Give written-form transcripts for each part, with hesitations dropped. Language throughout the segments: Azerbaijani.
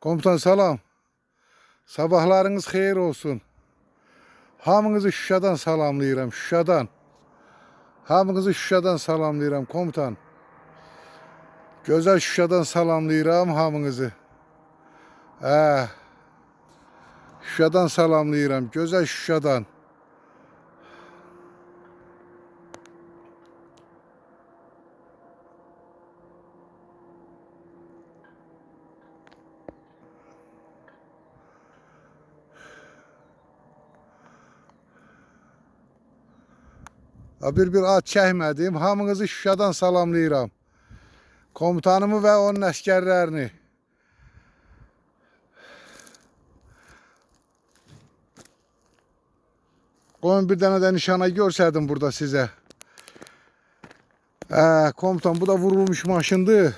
Komutan salam. Sabahlarınız xeyir olsun. Hamınızı Şuşadan salamlayıram, Şuşadan. Hamınızı Şuşadan salamlayıram komutan. Gözəl Şuşadan salamlayıram hamınızı. Şuşadan salamlayıram, gözəl Şuşadan. Bir at çəkmədim. Hamınızı Şuşadan salamlayıram. Komutanımı və onun əskərlərini. Qoyun bir dənə də nişana görsədim burada sizə. Komutan bu da vurulmuş maşındır.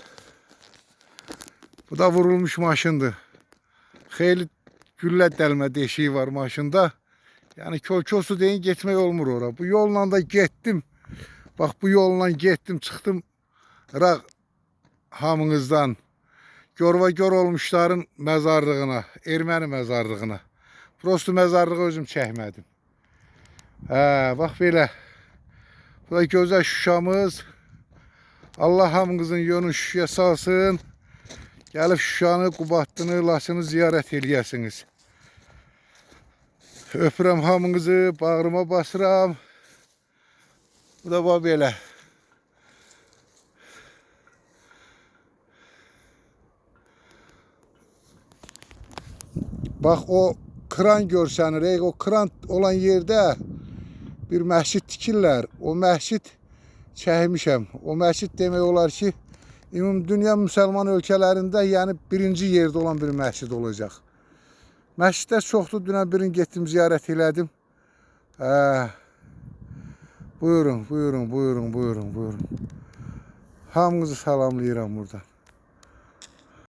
Bu da vurulmuş maşındır. Xeyli güllə dəlmə deşiyi var maşında. Yani kölkəsu deyin getmək olmur ora. Bu yolla da getdim. Bak bu yolla getdim, çıxdım Raq hamınızdan. Görva-gör olmuşların məzarlığına, erməni məzarlığına. Prosto məzarlığı özüm çəkmədim. Bax belə. Bu da gözəl Şuşamız. Allah hamınızın yolunu Şuşaya salsın. Gəlib Şuşanı, Qubadlını, Laçını ziyarət eləyəsiniz. Öpürəm hamınızı, bağrıma basıram. Bu da bax belə. Bax o kran görsənir, o kran olan yerdə bir məscid tikirlər. O məscid çəkmişəm. O məscid demək olar ki, dünya müsəlman ölkələrində yəni birinci yerdə olan bir məscid olacaq. Məscidlər çoxdur. Dünən birini getdim, ziyarət elədim. Buyurun. Hamınızı salamlayıram buradan.